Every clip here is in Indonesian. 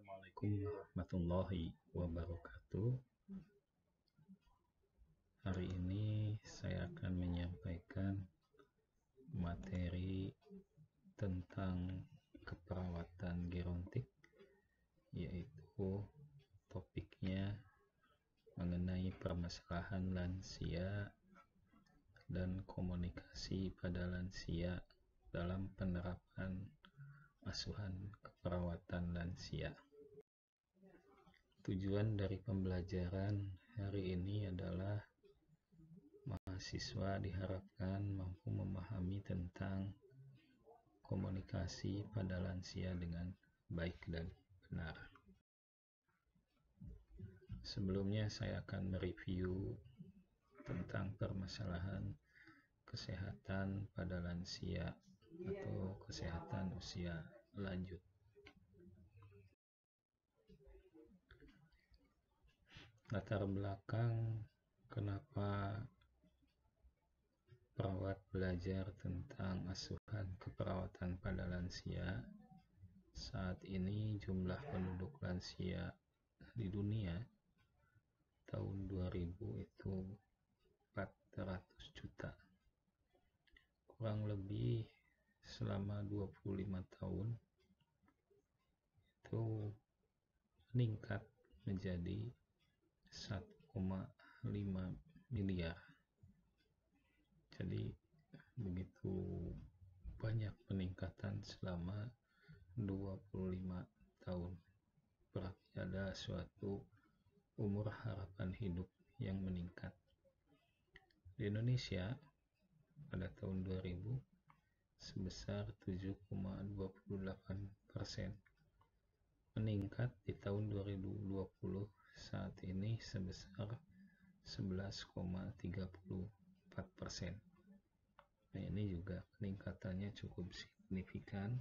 Assalamualaikum warahmatullahi wabarakatuh. Hari ini saya akan menyampaikan materi tentang keperawatan gerontik, yaitu topiknya mengenai permasalahan lansia dan komunikasi pada lansia dalam penerapan asuhan keperawatan lansia. Tujuan dari pembelajaran hari ini adalah mahasiswa diharapkan mampu memahami tentang komunikasi pada lansia dengan baik dan benar. Sebelumnya saya akan mereview tentang permasalahan kesehatan pada lansia atau kesehatan usia lanjut. Latar belakang kenapa perawat belajar tentang asuhan keperawatan pada lansia. Saat ini jumlah penduduk lansia di dunia tahun 2000 itu 400 juta. Kurang lebih selama 25 tahun itu meningkat menjadi 1,5 miliar. Jadi begitu banyak peningkatan selama 25 tahun. Berarti ada suatu umur harapan hidup yang meningkat. Di Indonesia pada tahun 2000 sebesar 7,28%. Meningkat di tahun 2020 saat ini sebesar 11,34%. Nah, ini juga peningkatannya cukup signifikan.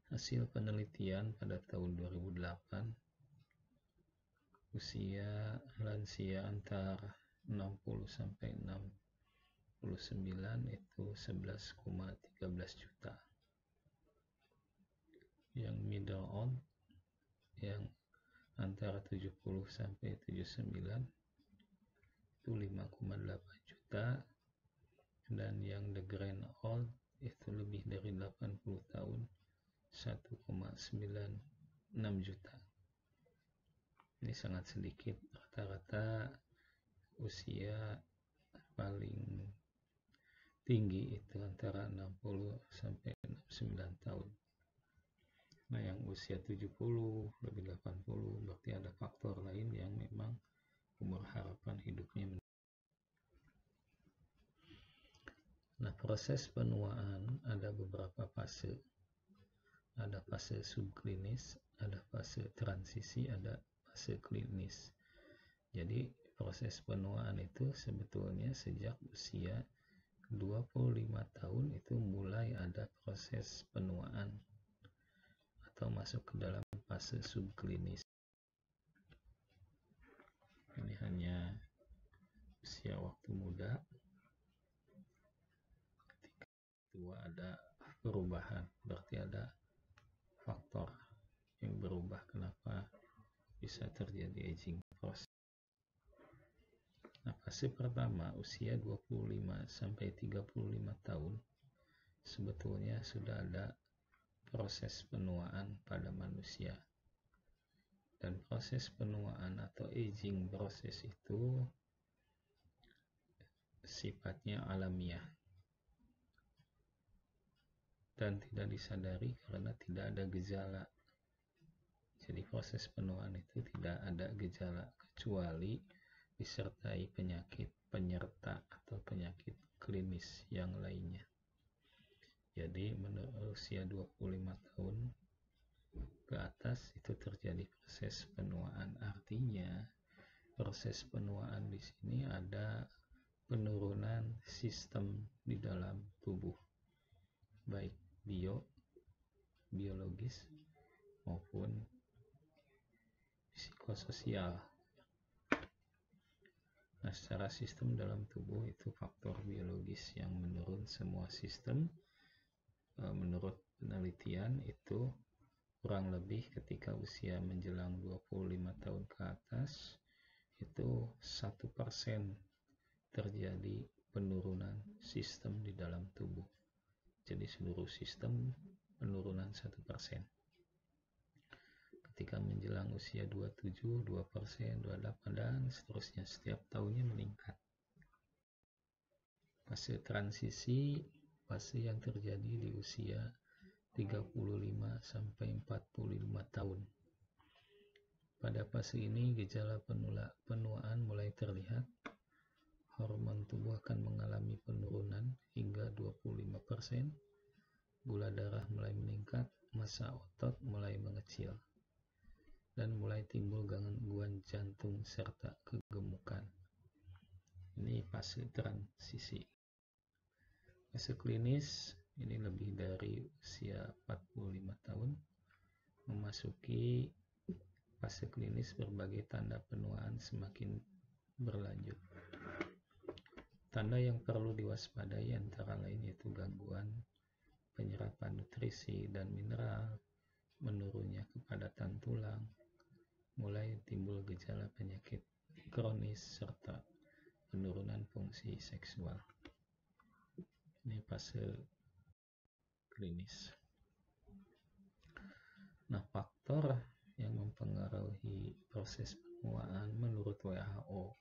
Hasil penelitian pada tahun 2008, usia lansia antara 60 sampai 69 itu 11,13 juta. Yang middle old yang antara 70 sampai 79 itu 5,8 juta, dan yang the grand old itu lebih dari 80 tahun 1,96 juta. Ini sangat sedikit. Rata-rata usia paling tinggi itu antara 60 sampai 69 tahun. Nah, yang usia 70 lebih 80 berarti ada faktor lain yang memang umur harapan hidupnya meningkat. Nah, proses penuaan ada beberapa fase. Ada fase subklinis, ada fase transisi, ada fase klinis. Jadi proses penuaan itu sebetulnya sejak usia 25 tahun itu mulai ada proses penuaan atau masuk ke dalam fase subklinis. Ini hanya usia waktu muda. Ketika tua ada perubahan, berarti ada faktor yang berubah kenapa bisa terjadi aging process. Nah, fase pertama usia 25 sampai 35 tahun sebetulnya sudah ada proses penuaan pada manusia. Dan proses penuaan atau aging process itu sifatnya alamiah dan tidak disadari karena tidak ada gejala. Jadi proses penuaan itu tidak ada gejala kecuali disertai penyakit penyerta atau penyakit klinis yang lainnya. Jadi menurut usia 25 tahun ke atas itu terjadi proses penuaan. Artinya proses penuaan di sini ada penurunan sistem di dalam tubuh, baik biologis maupun psikososial. Nah, secara sistem dalam tubuh itu faktor biologis yang menurun semua sistem. Menurut penelitian itu kurang lebih ketika usia menjelang 25 tahun ke atas itu 1% terjadi penurunan sistem di dalam tubuh. Jadi seluruh sistem penurunan 1%. Ketika menjelang usia 27, 2%, 28, dan seterusnya setiap tahunnya meningkat. Fase transisi, fase yang terjadi di usia 35 sampai 45 tahun. Pada fase ini gejala penuaan mulai terlihat. Hormon tubuh akan mengalami penurunan hingga 25%. Gula darah mulai meningkat, massa otot mulai mengecil, dan mulai timbul gangguan jantung serta kegemukan. Ini fase transisi. Fase klinis ini lebih dari usia 45 tahun. Memasuki fase klinis, berbagai tanda penuaan semakin berlanjut. Tanda yang perlu diwaspadai antara lain yaitu gangguan penyerapan nutrisi dan mineral, menurunnya kepadatan tulang, mulai timbul gejala penyakit kronis, serta penurunan fungsi seksual. Ini fase klinis. Nah, faktor yang mempengaruhi proses penuaan menurut WHO,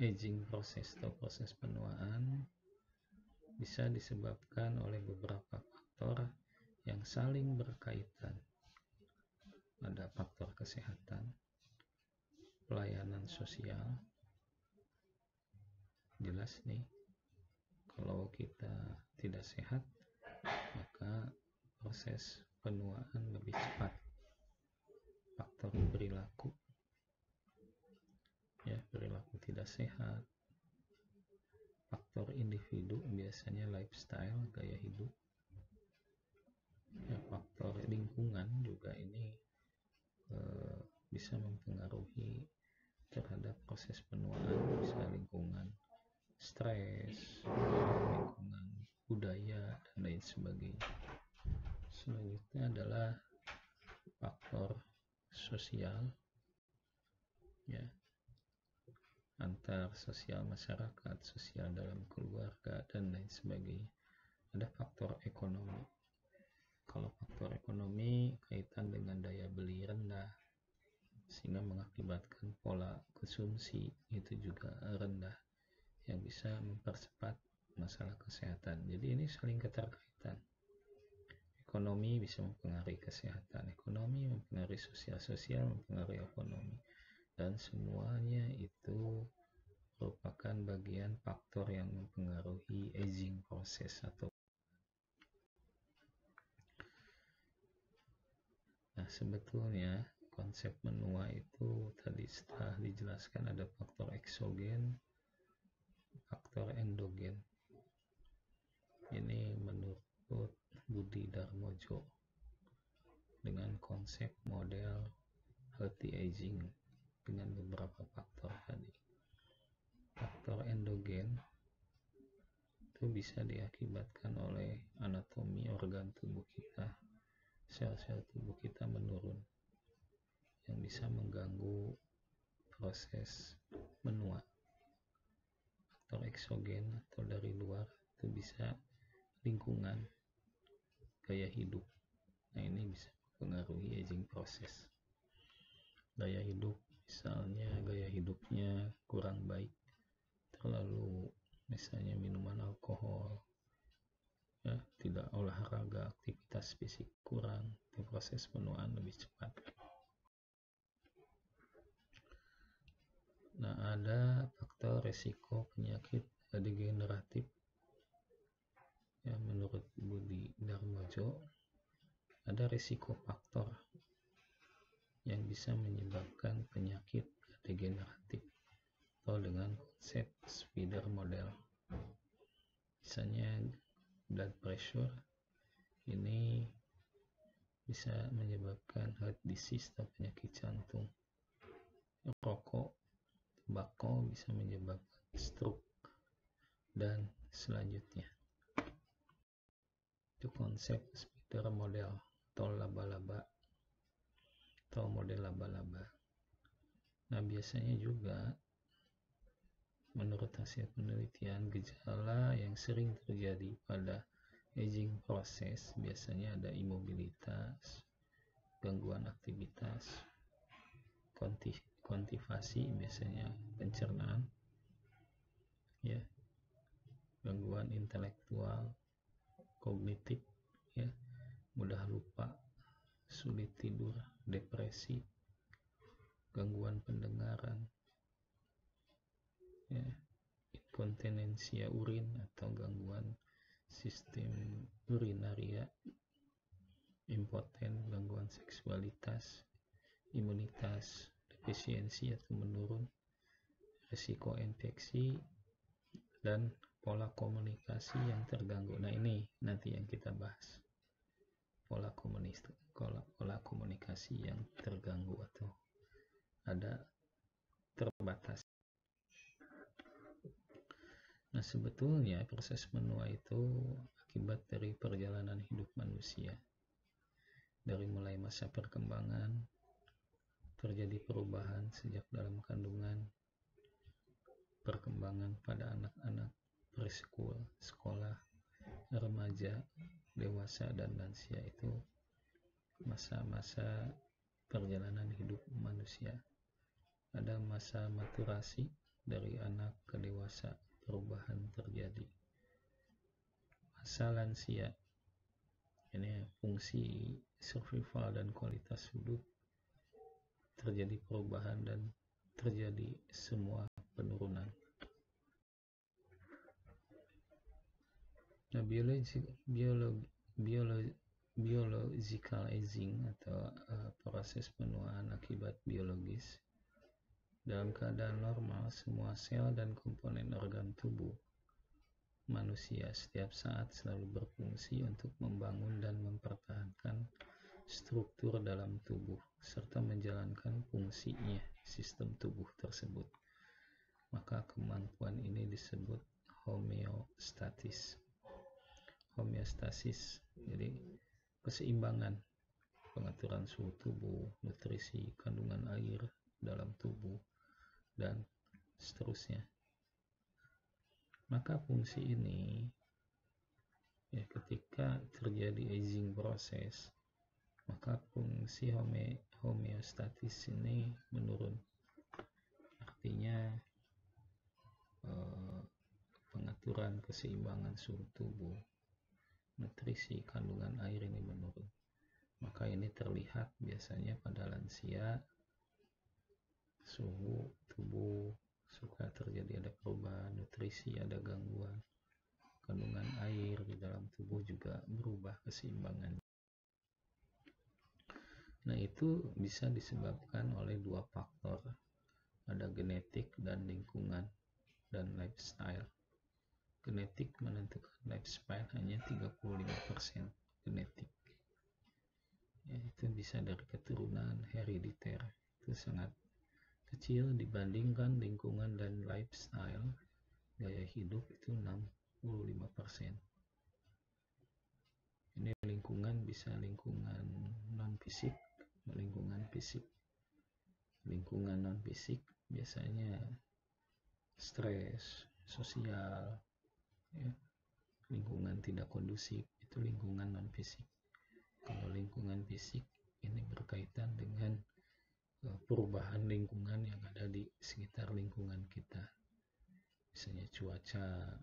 aging process atau proses penuaan bisa disebabkan oleh beberapa faktor yang saling berkaitan. Ada faktor kesehatan, pelayanan sosial. Jelas nih, kalau kita tidak sehat, maka proses penuaan lebih cepat. Faktor perilaku, ya, perilaku tidak sehat. Faktor individu, biasanya lifestyle, gaya hidup. Ya, faktor lingkungan juga ini bisa mempengaruhi terhadap proses penuaan. Bisa lingkungan stres, lingkungan budaya, dan lain sebagainya. Selanjutnya adalah faktor sosial, ya, antar sosial masyarakat, sosial dalam keluarga, dan lain sebagainya. Ada faktor ekonomi. Kalau faktor ekonomi kaitan dengan daya beli rendah, sehingga mengakibatkan pola konsumsi itu juga rendah, yang bisa mempercepat masalah kesehatan. Jadi ini saling keterkaitan. Ekonomi bisa mempengaruhi kesehatan, ekonomi mempengaruhi sosial, sosial mempengaruhi ekonomi, dan semuanya itu merupakan bagian faktor yang mempengaruhi aging process atau. Nah, sebetulnya konsep menua itu tadi setelah dijelaskan ada faktor eksogen, faktor endogen. Ini menurut Budi Darmojo dengan konsep model healthy aging dengan beberapa faktor tadi. Faktor endogen itu bisa diakibatkan oleh anatomi organ tubuh kita, sel-sel tubuh kita menurun, yang bisa mengganggu proses menua. Faktor eksogen atau dari luar itu bisa lingkungan, gaya hidup. Nah, ini bisa mempengaruhi aging process. Gaya hidup, misalnya gaya hidupnya kurang baik, terlalu misalnya minuman alkohol, ya, tidak olahraga, aktivitas fisik kurang, itu proses penuaan lebih cepat. Nah, ada faktor resiko penyakit degeneratif. Ya, menurut Budi Darmojo ada resiko faktor yang bisa menyebabkan penyakit degeneratif atau dengan konsep spider model. Misalnya blood pressure ini bisa menyebabkan heart disease atau penyakit jantung. Rokok, tembakau bisa menyebabkan stroke, dan selanjutnya. Itu konsep model atau laba-laba atau model laba-laba. Nah, biasanya juga menurut hasil penelitian, gejala yang sering terjadi pada aging proses biasanya ada imobilitas, gangguan aktivitas, kontivasi biasanya pencernaan, ya, gangguan intelektual, kognitif, ya, mudah lupa, sulit tidur, depresi, gangguan pendengaran, ya, inkontinensia urin atau gangguan sistem urinaria, impoten, gangguan seksualitas, imunitas defisiensi atau menurun, risiko infeksi, dan pola komunikasi yang terganggu. Nah, ini nanti yang kita bahas, pola komunikasi yang terganggu atau ada terbatas. Nah, sebetulnya proses menua itu akibat dari perjalanan hidup manusia. Dari mulai masa perkembangan, terjadi perubahan sejak dalam kandungan, perkembangan pada anak-anak, preschool, sekolah, remaja, dewasa, dan lansia. Itu masa-masa perjalanan hidup manusia. Ada masa maturasi, dari anak ke dewasa, perubahan terjadi. Masa lansia, ini fungsi survival dan kualitas hidup terjadi perubahan dan terjadi semua penurunan. Nah, biological aging atau proses penuaan akibat biologis. Dalam keadaan normal, semua sel dan komponen organ tubuh manusia setiap saat selalu berfungsi untuk membangun dan mempertahankan struktur dalam tubuh serta menjalankan fungsinya sistem tubuh tersebut. Maka kemampuan ini disebut homeostatis. Homeostasis, jadi keseimbangan, pengaturan suhu tubuh, nutrisi, kandungan air dalam tubuh, dan seterusnya. Maka fungsi ini, ya, ketika terjadi aging proses, maka fungsi homeostatis ini menurun. Artinya pengaturan keseimbangan suhu tubuh, nutrisi, kandungan air ini menurun. Maka ini terlihat biasanya pada lansia, suhu tubuh suka terjadi ada perubahan, nutrisi ada gangguan, kandungan air di dalam tubuh juga berubah keseimbangannya. Nah, itu bisa disebabkan oleh dua faktor, ada genetik dan lingkungan dan lifestyle. Genetik menentukan lifespan hanya 35% genetik. Ya, itu bisa dari keturunan, herediter, itu sangat kecil dibandingkan lingkungan dan lifestyle, gaya hidup itu 65%. Ini lingkungan bisa lingkungan non-fisik, lingkungan fisik. Lingkungan non-fisik biasanya stres, sosial, ya. Lingkungan tidak kondusif, itu lingkungan non-fisik. Kalau lingkungan fisik ini berkaitan dengan perubahan lingkungan yang ada di sekitar lingkungan kita, misalnya cuaca,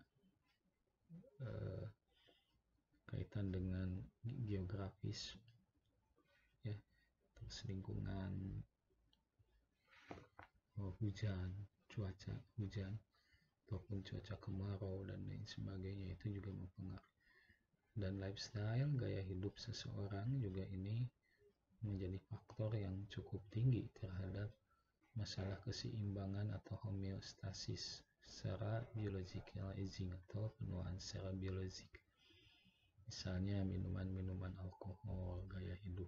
kaitan dengan geografis, ya, terus lingkungan hujan, cuaca hujan ataupun cuaca kemarau dan lain sebagainya, itu juga mempengaruhi. Dan lifestyle, gaya hidup seseorang juga ini menjadi faktor yang cukup tinggi terhadap masalah keseimbangan atau homeostasis secara biological aging atau penuaan secara biologik. Misalnya minuman-minuman alkohol, gaya hidup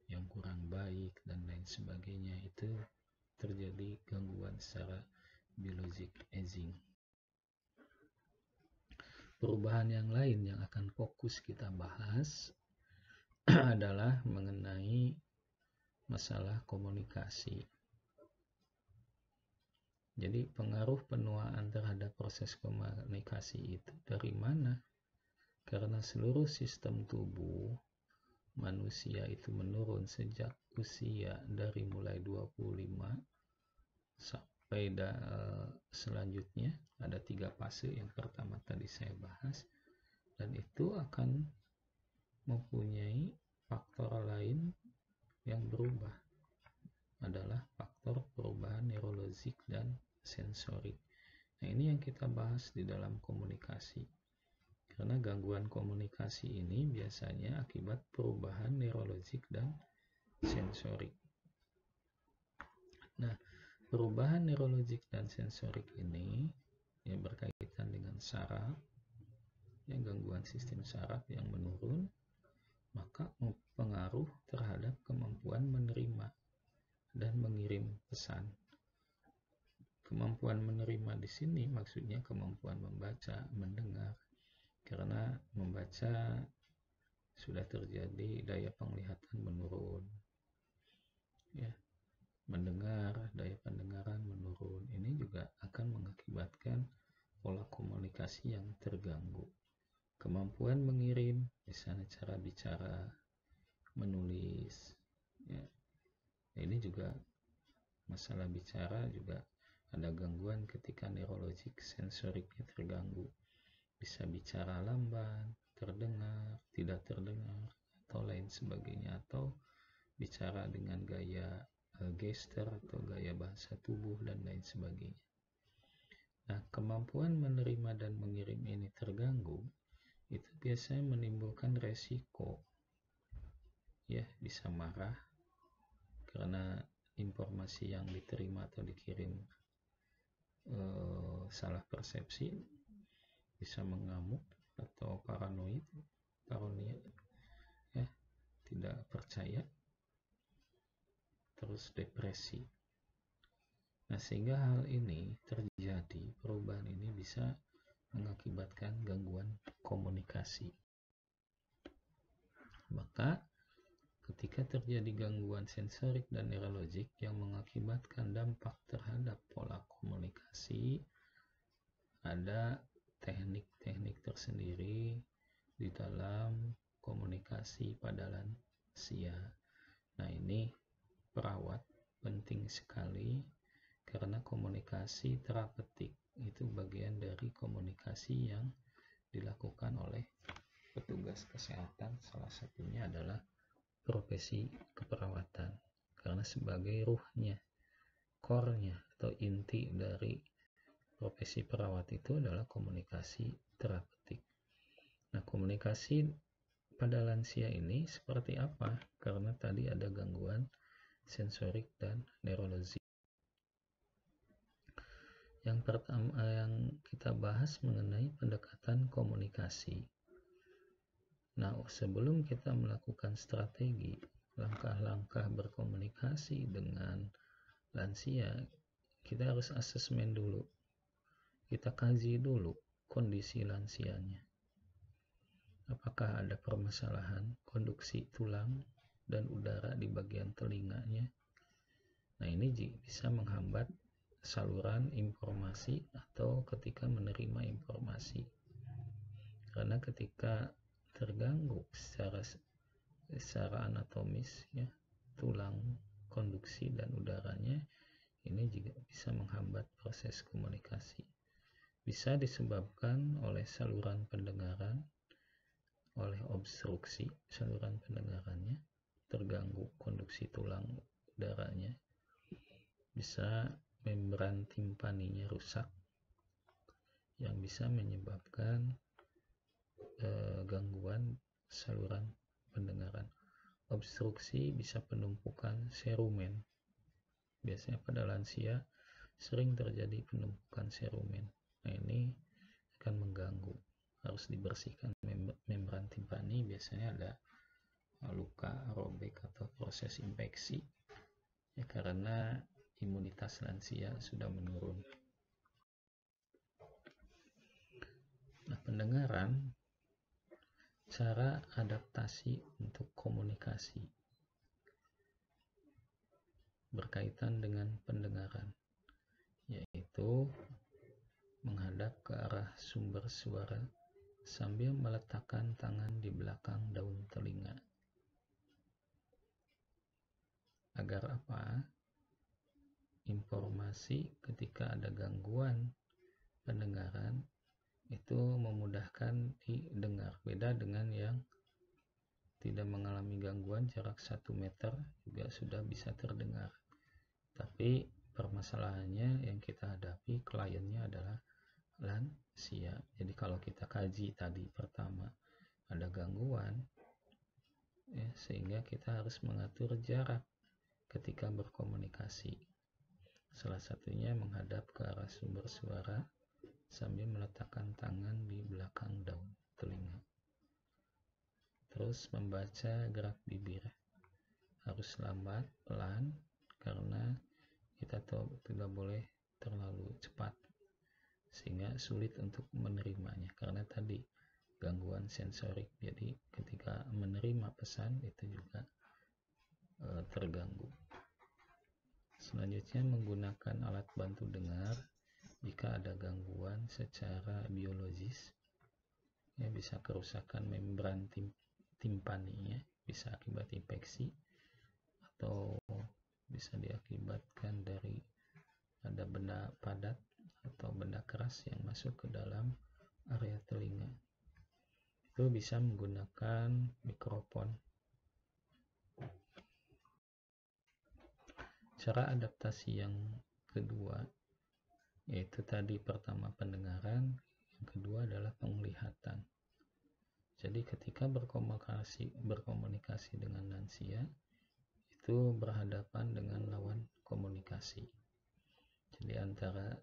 yang kurang baik dan lain sebagainya, itu terjadi gangguan secara biologik aging. Perubahan yang lain yang akan fokus kita bahas adalah mengenai masalah komunikasi. Jadi pengaruh penuaan terhadap proses komunikasi itu dari mana? Karena seluruh sistem tubuh manusia itu menurun sejak usia dari mulai 25 sampai selanjutnya ada 3 fase. Yang pertama tadi saya bahas, dan itu akan mempunyai faktor lain yang berubah, adalah faktor perubahan neurologik dan sensorik. Nah, ini yang kita bahas di dalam komunikasi. Karena gangguan komunikasi ini biasanya akibat perubahan neurologik dan sensorik. Nah, perubahan neurologik dan sensorik ini yang berkaitan dengan saraf, yang gangguan sistem saraf yang menurun, maka mempengaruhi terhadap kemampuan menerima dan mengirim pesan. Kemampuan menerima di sini maksudnya kemampuan membaca, mendengar. Karena membaca sudah terjadi daya penglihatan menurun, ya. Mendengar, daya pendengaran menurun. Ini juga akan mengakibatkan pola komunikasi yang terganggu. Kemampuan mengirim, misalnya cara bicara, menulis, ya. Ini juga masalah bicara juga ada gangguan ketika neurologik sensoriknya terganggu. Bisa bicara lamban, terdengar, tidak terdengar, atau lain sebagainya, atau bicara dengan gaya gestur atau gaya bahasa tubuh dan lain sebagainya. Nah, kemampuan menerima dan mengirim ini terganggu, itu biasanya menimbulkan resiko, ya, bisa marah karena informasi yang diterima atau dikirim salah persepsi, bisa mengamuk atau paranoia, ya, tidak percaya, terus depresi. Nah, sehingga hal ini terjadi, perubahan ini bisa mengakibatkan gangguan komunikasi. Maka ketika terjadi gangguan sensorik dan neurologik yang mengakibatkan dampak terhadap pola komunikasi, ada teknik-teknik tersendiri di dalam komunikasi pada lansia. Nah, ini perawat penting sekali karena komunikasi terapeutik itu bagian dari komunikasi yang dilakukan oleh petugas kesehatan. Salah satunya adalah profesi keperawatan, karena sebagai ruhnya, core-nya atau inti dari profesi perawat itu adalah komunikasi terapeutik. Nah, komunikasi pada lansia ini seperti apa? Karena tadi ada gangguan sensorik dan neurologik. Yang pertama yang kita bahas mengenai pendekatan komunikasi. Nah, sebelum kita melakukan strategi langkah-langkah berkomunikasi dengan lansia, kita harus asesmen dulu. Kita kaji dulu kondisi lansianya. Apakah ada permasalahan konduksi tulang dan udara di bagian telinganya? Nah, ini bisa menghambat saluran informasi atau ketika menerima informasi. Karena ketika terganggu secara anatomis, ya, tulang, konduksi dan udaranya, ini juga bisa menghambat proses komunikasi. Bisa disebabkan oleh saluran pendengaran, oleh obstruksi saluran pendengarannya, terganggu konduksi tulang udaranya, bisa membran timpaninya rusak yang bisa menyebabkan gangguan saluran pendengaran. Obstruksi bisa penumpukan serumen. Biasanya pada lansia sering terjadi penumpukan serumen. Nah, ini akan mengganggu. Harus dibersihkan membran timpani, biasanya ada luka, robek atau proses infeksi, ya, karena imunitas lansia sudah menurun. Nah, pendengaran cara adaptasi untuk komunikasi berkaitan dengan pendengaran, yaitu menghadap ke arah sumber suara sambil meletakkan tangan di belakang daun telinga. Agar apa? Informasi ketika ada gangguan pendengaran itu memudahkan didengar. Beda dengan yang tidak mengalami gangguan, jarak 1 meter juga sudah bisa terdengar. Tapi permasalahannya yang kita hadapi kliennya adalah lansia. Jadi kalau kita kaji tadi pertama ada gangguan, sehingga kita harus mengatur jarak ketika berkomunikasi. Salah satunya menghadap ke arah sumber suara sambil meletakkan tangan di belakang daun telinga. Terus membaca gerak bibir harus lambat, pelan, karena kita tidak boleh terlalu cepat sehingga sulit untuk menerimanya, karena tadi gangguan sensorik. Jadi ketika menerima pesan itu juga terganggu. Selanjutnya menggunakan alat bantu dengar jika ada gangguan secara biologis, bisa kerusakan membran timpani, bisa akibat infeksi atau bisa diakibatkan dari ada benda padat atau benda keras yang masuk ke dalam area telinga. Itu bisa menggunakan mikrofon. Cara adaptasi yang kedua, yaitu tadi pertama pendengaran, yang kedua adalah penglihatan. Jadi ketika berkomunikasi dengan lansia, itu berhadapan dengan lawan komunikasi. Jadi antara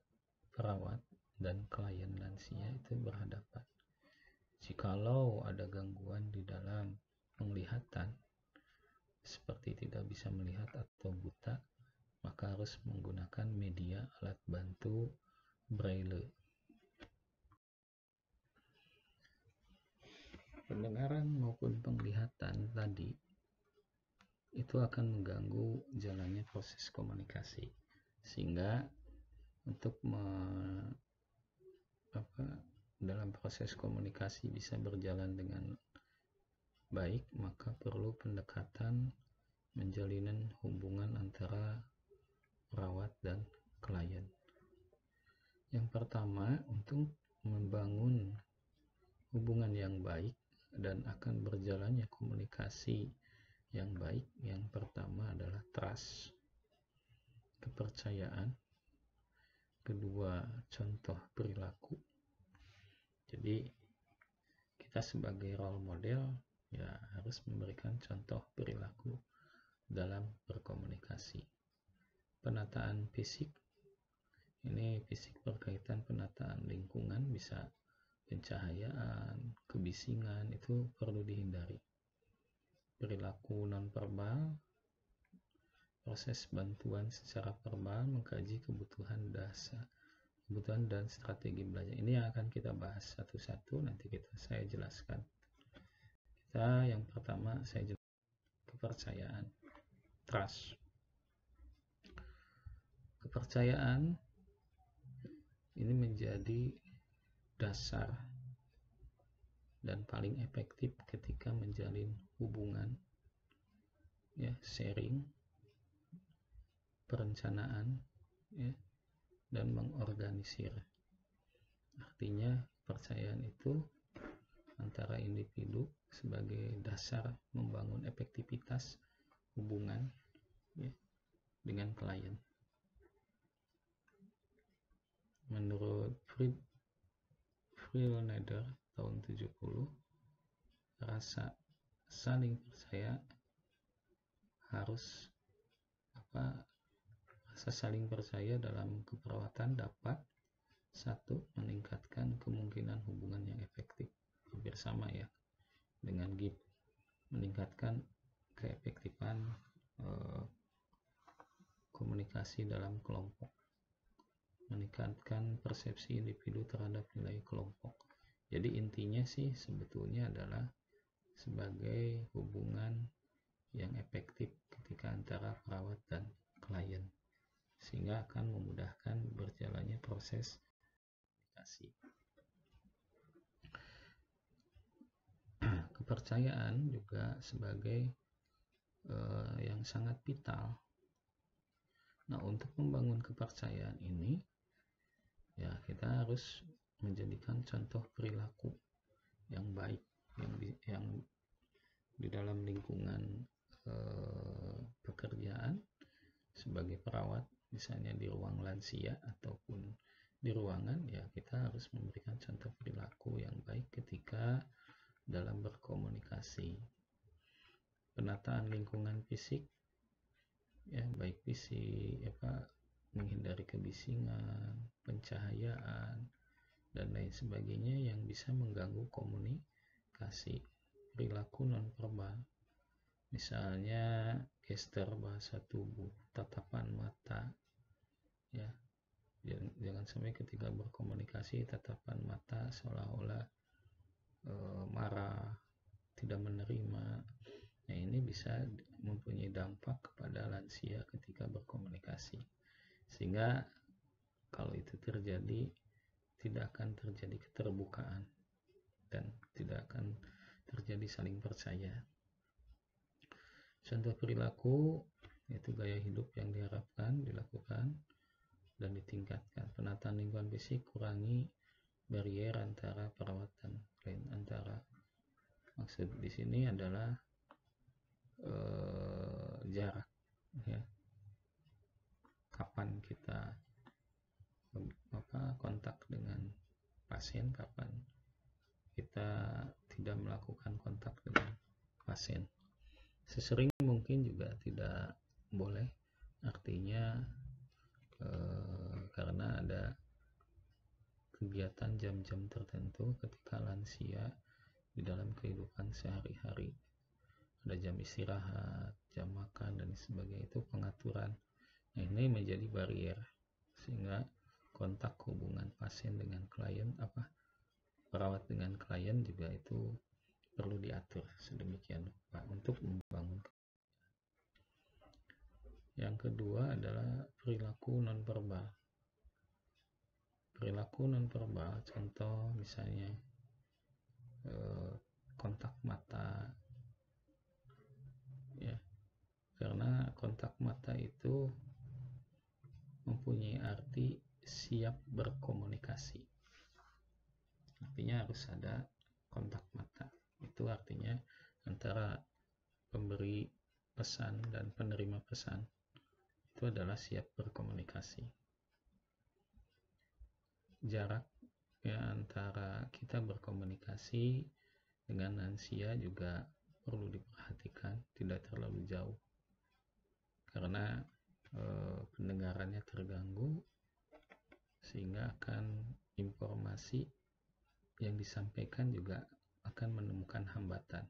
perawat dan klien lansia itu berhadapan. Jikalau ada gangguan di dalam penglihatan, seperti tidak bisa melihat atau buta, maka harus menggunakan media alat bantu braille. Pendengaran maupun penglihatan tadi itu akan mengganggu jalannya proses komunikasi, sehingga untuk dalam proses komunikasi bisa berjalan dengan baik, maka perlu pendekatan menjalin hubungan antara perawat dan klien. Yang pertama, untuk membangun hubungan yang baik dan akan berjalannya komunikasi yang baik, yang pertama adalah trust, kepercayaan. Kedua, contoh perilaku. Jadi kita sebagai role model harus memberikan contoh perilaku dalam berkomunikasi. Penataan fisik, ini fisik berkaitan penataan lingkungan, bisa pencahayaan, kebisingan, itu perlu dihindari. Perilaku nonverbal, proses bantuan secara verbal, mengkaji kebutuhan dan strategi belajar. Ini yang akan kita bahas satu-satu, nanti saya jelaskan. Yang pertama saya jelaskan kepercayaan, trust. Kepercayaan ini menjadi dasar dan paling efektif ketika menjalin hubungan, sharing, perencanaan, dan mengorganisir. Artinya kepercayaan itu antara individu sebagai dasar membangun efektivitas hubungan dengan klien. Menurut Freelander tahun 70, rasa saling percaya dalam keperawatan dapat 1. meningkatkan kemungkinan hubungan yang efektif, hampir sama dengan GIP, meningkatkan keefektifan komunikasi dalam kelompok, meningkatkan persepsi individu terhadap nilai kelompok. Jadi intinya sih sebetulnya adalah sebagai hubungan yang efektif ketika antara perawat dan klien, sehingga akan memudahkan berjalannya proses komunikasi. Kepercayaan juga sebagai yang sangat vital. Nah, untuk membangun kepercayaan ini, ya kita harus menjadikan contoh perilaku yang baik yang di dalam lingkungan pekerjaan sebagai perawat, misalnya di ruang lansia ataupun di ruangan, ya kita harus memberikan contoh perilaku yang baik ketika dalam berkomunikasi. Penataan lingkungan fisik, ya baik fisik, menghindari kebisingan, pencahayaan, dan lain sebagainya yang bisa mengganggu komunikasi. Perilaku nonverbal, misalnya gestur, bahasa tubuh, tatapan mata, ya jangan sampai ketika berkomunikasi tatapan mata seolah-olah marah, tidak menerima. Nah, ini bisa mempunyai dampak kepada lansia ketika berkomunikasi, sehingga kalau itu terjadi tidak akan terjadi keterbukaan dan tidak akan terjadi saling percaya. Contoh perilaku yaitu gaya hidup yang diharapkan dilakukan dan ditingkatkan. Penataan lingkungan fisik, kurangi barier antara perawat dan klien. Maksud di sini adalah jarak, ya. Kapan kita kontak dengan pasien, kapan kita tidak melakukan kontak dengan pasien. Sesering mungkin juga tidak boleh, artinya karena ada kegiatan jam-jam tertentu ketika lansia di dalam kehidupan sehari-hari. Ada jam istirahat, jam makan, dan sebagainya, itu pengaturan. Nah, ini menjadi barier sehingga kontak hubungan pasien dengan klien, perawat dengan klien juga itu perlu diatur sedemikian rupa untuk membangun. Yang kedua adalah perilaku nonverbal. Perilaku nonverbal, contoh misalnya kontak mata, ya, karena kontak mata itu mempunyai arti siap berkomunikasi. Artinya harus ada kontak mata. Itu artinya antara pemberi pesan dan penerima pesan itu adalah siap berkomunikasi. Jarak, ya, antara kita berkomunikasi dengan lansia juga perlu diperhatikan, tidak terlalu jauh karena pendengarannya terganggu, sehingga akan informasi yang disampaikan juga akan menemukan hambatan.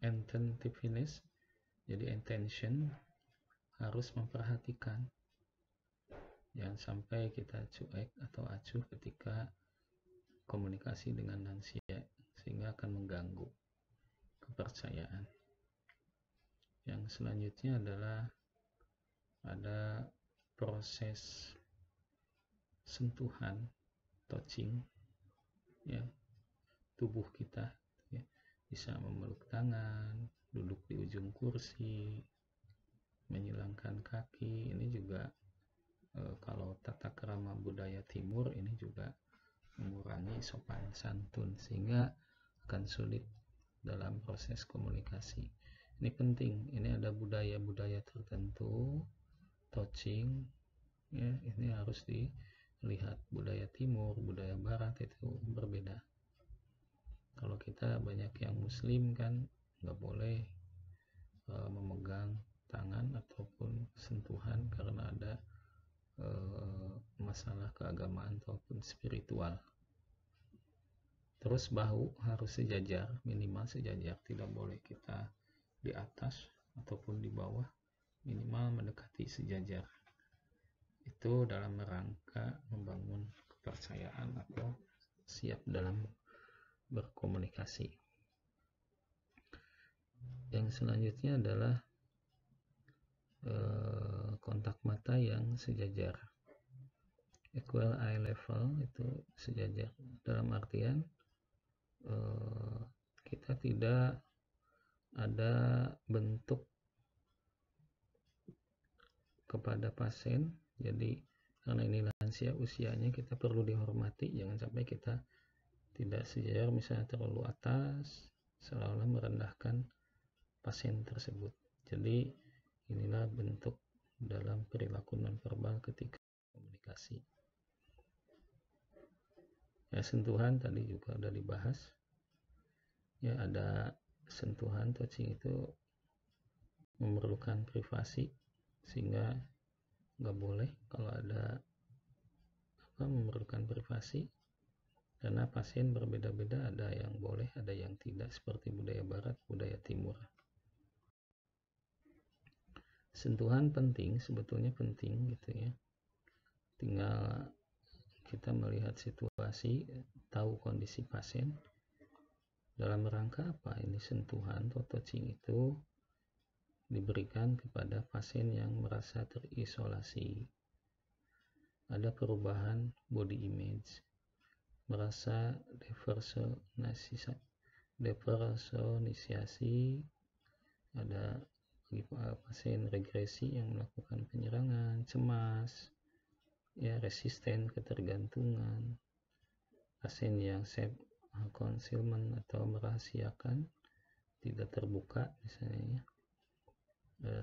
Attentiveness, jadi intention, harus memperhatikan, jangan sampai kita cuek atau acuh ketika komunikasi dengan lansia, sehingga akan mengganggu kepercayaan. Yang selanjutnya adalah ada proses sentuhan, touching, ya, tubuh kita, ya, bisa memeluk tangan, duduk di ujung kursi, menyilangkan kaki. Ini juga kalau tata krama budaya timur ini juga mengurangi sopan santun, sehingga akan sulit dalam proses komunikasi. Ini penting, ini ada budaya-budaya tertentu, touching, ya, ini harus dilihat. Budaya timur, budaya barat itu berbeda. Kalau kita banyak yang muslim kan nggak boleh memegang tangan ataupun sentuhan karena ada masalah keagamaan ataupun spiritual. Terus bahu harus sejajar, minimal sejajar, tidak boleh kita di atas ataupun di bawah, minimal mendekati sejajar. Itu dalam rangka membangun kepercayaan atau siap dalam berkomunikasi. Yang selanjutnya adalah kontak mata yang sejajar. Equal eye level itu sejajar dalam artian kita tidak ada bentuk kepada pasien. Jadi karena ini lansia usianya, kita perlu dihormati, jangan sampai kita tidak sejajar, misalnya terlalu atas seolah-olah merendahkan pasien tersebut. Jadi inilah bentuk dalam perilaku nonverbal ketika komunikasi. Ya, sentuhan tadi juga udah dibahas. Ya, ada sentuhan, touching itu memerlukan privasi, sehingga nggak boleh kalau ada memerlukan privasi, karena pasien berbeda-beda, ada yang boleh, ada yang tidak, seperti budaya barat, budaya timur. Sentuhan penting, sebetulnya penting gitu ya. Tinggal kita melihat situasi, tahu kondisi pasien, dalam rangka apa ini sentuhan atau touching itu diberikan kepada pasien yang merasa terisolasi, ada perubahan body image, merasa depersonalisasi, ada pasien regresi yang melakukan penyerangan, cemas, ya, resisten ketergantungan, pasien yang self concealment atau merahasiakan, tidak terbuka misalnya,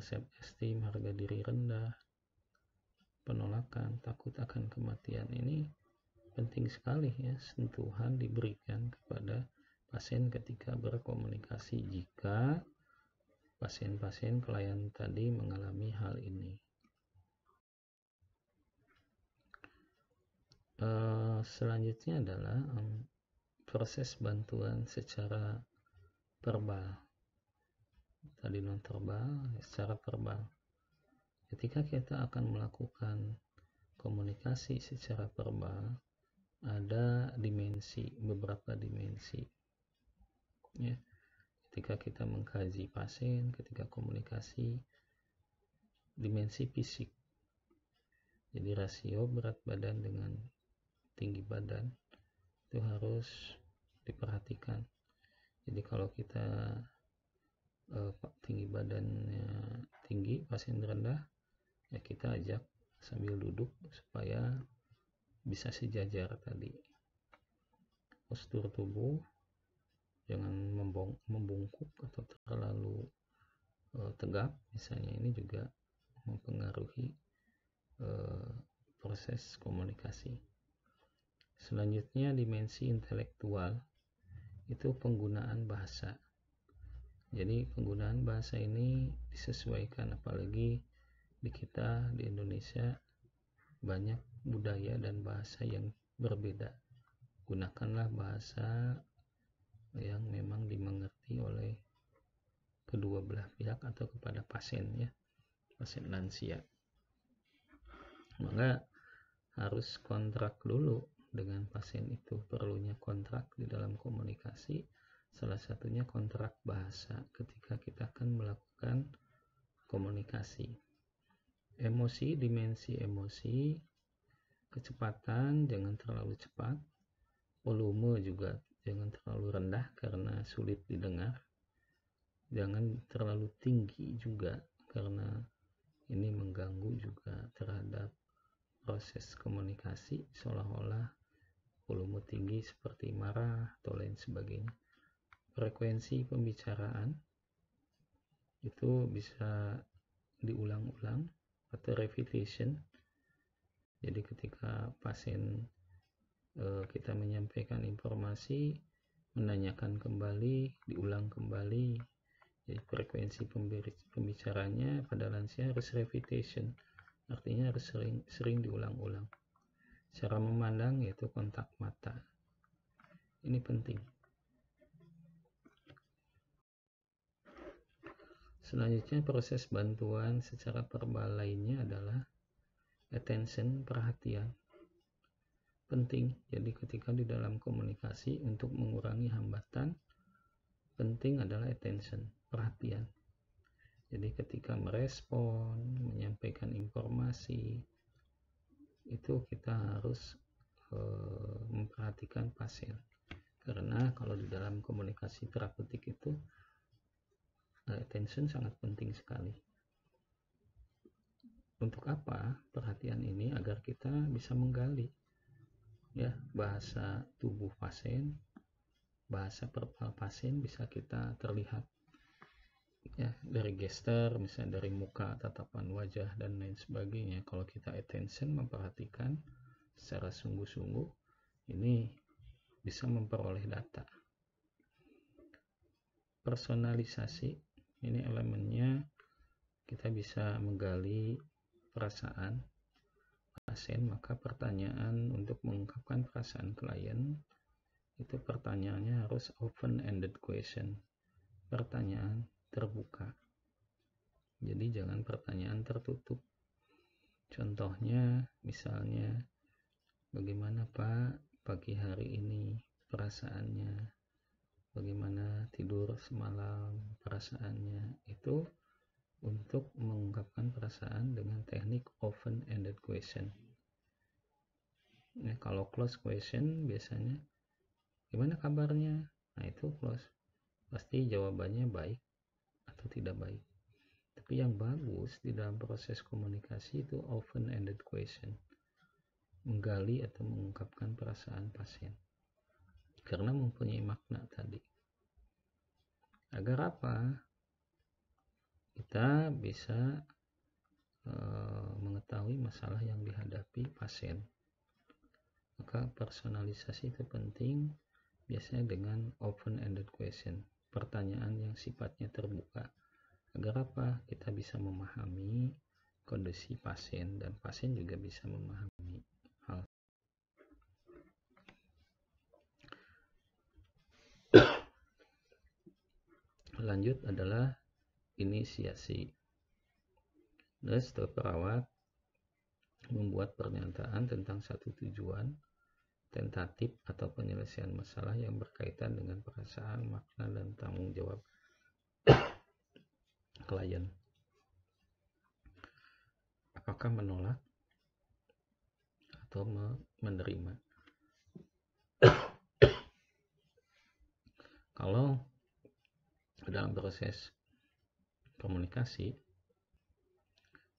self esteem, harga diri rendah, penolakan, takut akan kematian. Ini penting sekali ya, sentuhan diberikan kepada pasien ketika berkomunikasi jika pasien-pasien klien tadi mengalami hal ini. Selanjutnya adalah proses bantuan secara verbal. Tadi non-verbal, secara verbal. Ketika kita akan melakukan komunikasi secara verbal, ada beberapa dimensi. Ya. Ketika kita mengkaji pasien, ketika komunikasi, dimensi fisik. Jadi rasio berat badan dengan tinggi badan itu harus diperhatikan. Jadi kalau kita tinggi badannya tinggi, pasien rendah, ya kita ajak sambil duduk supaya bisa sejajar tadi. Postur tubuh jangan membungkuk atau terlalu tegap misalnya, ini juga mempengaruhi proses komunikasi. Selanjutnya dimensi intelektual, itu penggunaan bahasa. Jadi penggunaan bahasa ini disesuaikan, apalagi di kita di Indonesia banyak budaya dan bahasa yang berbeda. Gunakanlah bahasa yang memang dimengerti oleh kedua belah pihak atau kepada pasien ya, pasien lansia. Maka harus kontrak dulu dengan pasien itu, perlunya kontrak di dalam komunikasi, salah satunya kontrak bahasa ketika kita akan melakukan komunikasi. Emosi, dimensi emosi, kecepatan jangan terlalu cepat, volume juga jangan terlalu rendah karena sulit didengar, jangan terlalu tinggi juga karena ini mengganggu juga terhadap proses komunikasi, seolah-olah volume tinggi seperti marah atau lain sebagainya. Frekuensi pembicaraan itu bisa diulang-ulang atau repetition. Jadi ketika pasien kita menyampaikan informasi, menanyakan kembali, diulang kembali. Jadi frekuensi pembicaranya pada lansia harus repetition, artinya harus sering diulang-ulang. Cara memandang yaitu kontak mata. Ini penting. Selanjutnya proses bantuan secara verbal lainnya adalah attention, perhatian. penting. Jadi ketika di dalam komunikasi untuk mengurangi hambatan, penting adalah attention, perhatian. Jadi ketika merespon, menyampaikan informasi, itu kita harus memperhatikan pasien. Karena kalau di dalam komunikasi terapeutik itu attention sangat penting sekali. Untuk apa perhatian ini? Agar kita bisa menggali ya bahasa tubuh pasien, bahasa verbal pasien bisa kita terlihat ya dari gestur, misalnya dari muka, tatapan wajah dan lain sebagainya. Kalau kita attention, memperhatikan secara sungguh-sungguh, ini bisa memperoleh data. Personalisasi ini elemennya, kita bisa menggali perasaan pasien, maka pertanyaan untuk mengungkapkan perasaan klien itu pertanyaannya harus open-ended question, pertanyaan terbuka. Jadi jangan pertanyaan tertutup. Contohnya misalnya, bagaimana Pak pagi hari ini perasaannya, bagaimana tidur semalam perasaannya, itu untuk mengungkapkan perasaan dengan teknik open-ended question. Nah, kalau close question biasanya gimana kabarnya? Nah, itu close. Pasti jawabannya baik atau tidak baik. Tapi yang bagus di dalam proses komunikasi itu open-ended question. Menggali atau mengungkapkan perasaan pasien. Karena mempunyai makna tadi. Agar apa? Kita bisa mengetahui masalah yang dihadapi pasien. Maka personalisasi itu penting, biasanya dengan open-ended question, pertanyaan yang sifatnya terbuka. Agar apa? Kita bisa memahami kondisi pasien dan pasien juga bisa memahami hal. Lanjut adalah inisiasi. Dokter perawat membuat pernyataan tentang satu tujuan, tentatif atau penyelesaian masalah yang berkaitan dengan perasaan, makna, dan tanggung jawab klien. Apakah menolak atau menerima? Kalau dalam proses komunikasi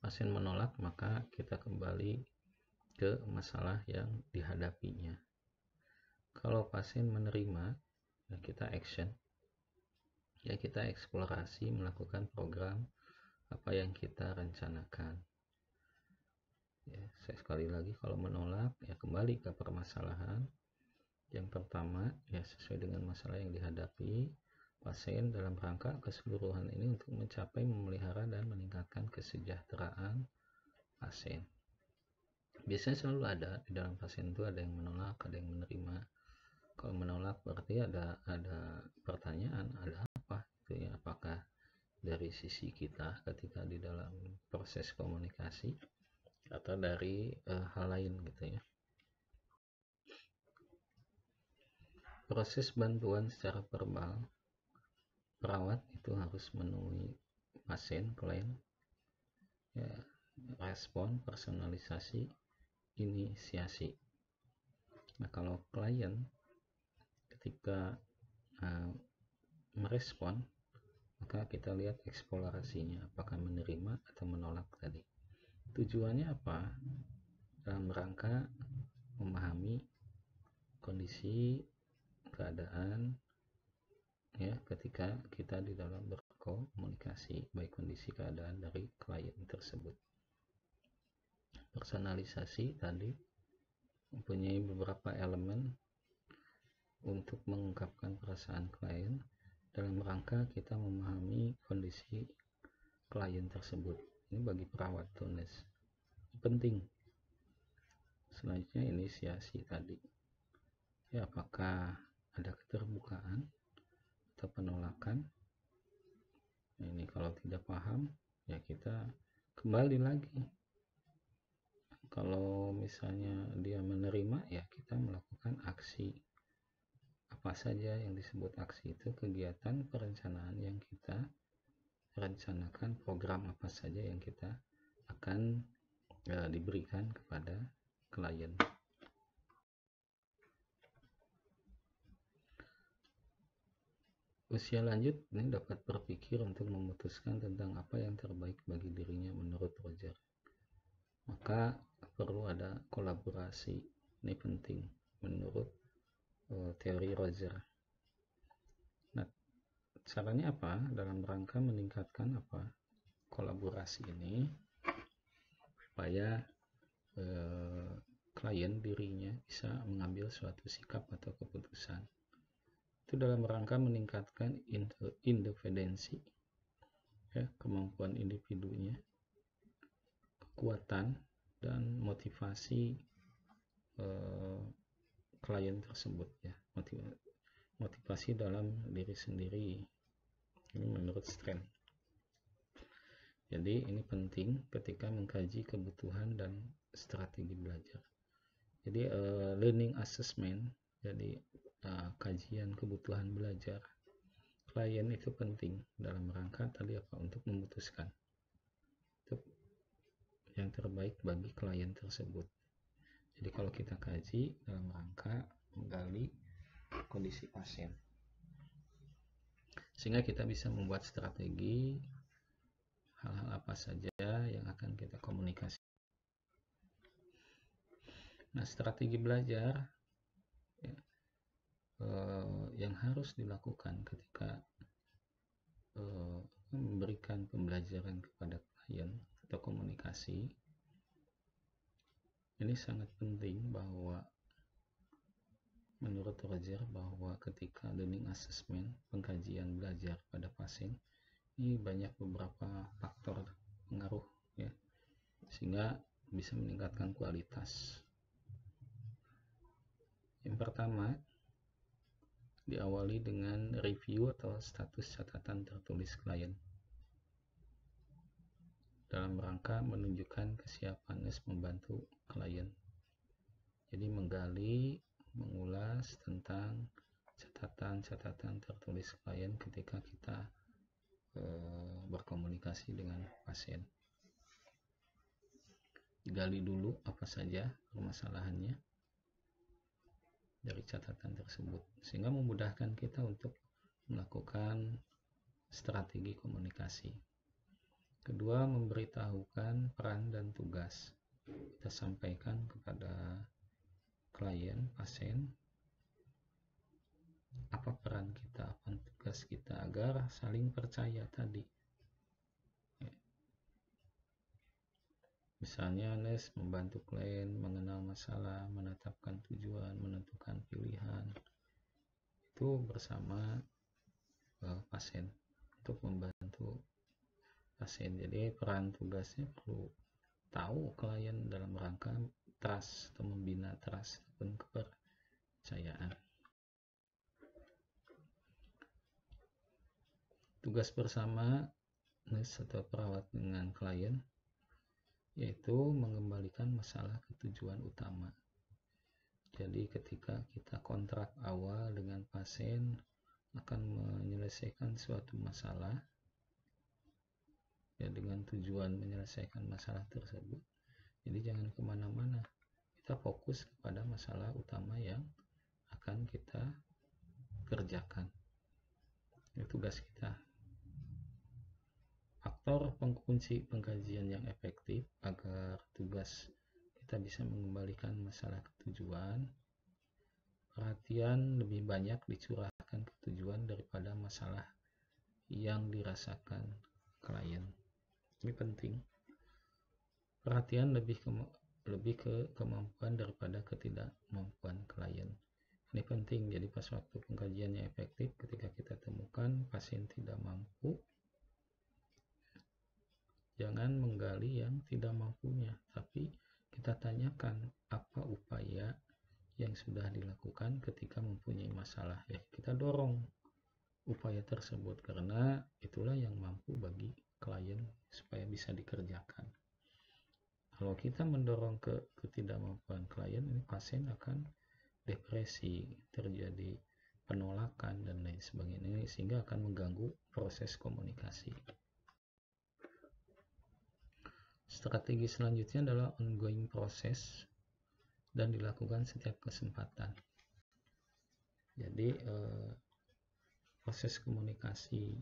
pasien menolak, maka kita kembali ke masalah yang dihadapinya. Kalau pasien menerima, ya kita action, ya kita eksplorasi, melakukan program apa yang kita rencanakan. Ya, sekali lagi, kalau menolak ya kembali ke permasalahan. Yang pertama ya sesuai dengan masalah yang dihadapi pasien dalam rangka keseluruhan ini untuk mencapai, memelihara, dan meningkatkan kesejahteraan pasien. Biasanya selalu ada di dalam pasien itu ada yang menolak, ada yang menerima. Kalau menolak berarti ada pertanyaan, ada apa itu ya, apakah dari sisi kita ketika di dalam proses komunikasi atau dari hal lain gitu ya. Proses bantuan secara verbal, perawat itu harus menemui pasien, klien, ya, respon, personalisasi, inisiasi. Nah, kalau klien ketika merespon, maka kita lihat eksplorasinya, apakah menerima atau menolak tadi. Tujuannya apa? Dalam rangka memahami kondisi, keadaan ya ketika kita di dalam berkomunikasi, baik kondisi keadaan dari klien tersebut. Personalisasi tadi mempunyai beberapa elemen untuk mengungkapkan perasaan klien dalam rangka kita memahami kondisi klien tersebut. Ini bagi perawat tulis penting. Selanjutnya inisiasi tadi ya, apakah ada keterbukaan atau penolakan. Nah, ini kalau tidak paham ya kita kembali lagi Kalau misalnya dia menerima, ya kita melakukan aksi. Apa saja yang disebut aksi itu kegiatan perencanaan yang kita rencanakan, program apa saja yang kita akan diberikan kepada klien. Usia lanjut ini dapat berpikir untuk memutuskan tentang apa yang terbaik bagi dirinya menurut Roger. Maka perlu ada kolaborasi, ini penting menurut teori Roger. Nah, caranya apa? Dalam rangka meningkatkan kolaborasi ini, supaya klien dirinya bisa mengambil suatu sikap atau keputusan. Itu dalam rangka meningkatkan independensi, ya, kemampuan individunya, kekuatan dan motivasi klien tersebut, ya, motivasi dalam diri sendiri. Ini menurut Strand. Jadi ini penting ketika mengkaji kebutuhan dan strategi belajar. Jadi learning assessment, jadi kajian kebutuhan belajar klien itu penting dalam rangka tadi apa, untuk memutuskan yang terbaik bagi klien tersebut. Jadi kalau kita kaji dalam rangka menggali kondisi pasien, sehingga kita bisa membuat strategi hal-hal apa saja yang akan kita komunikasi. Nah, strategi belajar ya, yang harus dilakukan ketika memberikan pembelajaran kepada klien atau komunikasi, ini sangat penting bahwa menurut Roger bahwa ketika learning assessment, pengkajian belajar pada pasien, ini banyak beberapa faktor pengaruh, ya, sehingga bisa meningkatkan kualitas. Yang pertama, diawali dengan review atau status catatan tertulis klien dalam rangka menunjukkan kesiapan membantu klien. Jadi menggali, mengulas tentang catatan-catatan tertulis klien ketika kita berkomunikasi dengan pasien. Gali dulu apa saja permasalahannya dari catatan tersebut, sehingga memudahkan kita untuk melakukan strategi komunikasi. Kedua, memberitahukan peran dan tugas. Kita sampaikan kepada klien, pasien, apa peran kita, apa tugas kita, agar saling percaya tadi. Misalnya membantu klien mengenal masalah, menetapkan tujuan, menentukan pilihan, itu bersama pasien untuk membantu pasien. Jadi peran tugasnya perlu tahu klien dalam rangka trust atau membina trust ataupun kepercayaan. Tugas bersama nurse atau perawat dengan klien yaitu mengembalikan masalah ke tujuan utama. Jadi ketika kita kontrak awal dengan pasien akan menyelesaikan suatu masalah, ya, dengan tujuan menyelesaikan masalah tersebut. Jadi jangan kemana-mana, kita fokus kepada masalah utama yang akan kita kerjakan. Itu tugas kita. Faktor pengkunci pengkajian yang efektif agar tugas kita bisa mengembalikan masalah ke tujuan, perhatian lebih banyak dicurahkan ke tujuan daripada masalah yang dirasakan klien. Ini penting. Perhatian lebih ke kemampuan daripada ketidakmampuan klien. Ini penting. Jadi pas waktu pengkajiannya efektif, ketika kita temukan pasien tidak mampu, jangan menggali yang tidak mampunya, tapi kita tanyakan apa upaya yang sudah dilakukan ketika mempunyai masalah. Ya, kita dorong upaya tersebut karena itulah yang mampu bagi klien supaya bisa dikerjakan. Kalau kita mendorong ke ketidakmampuan klien, ini pasien akan depresi, terjadi penolakan dan lain sebagainya, sehingga akan mengganggu proses komunikasi. Strategi selanjutnya adalah ongoing proses dan dilakukan setiap kesempatan. Jadi proses komunikasi,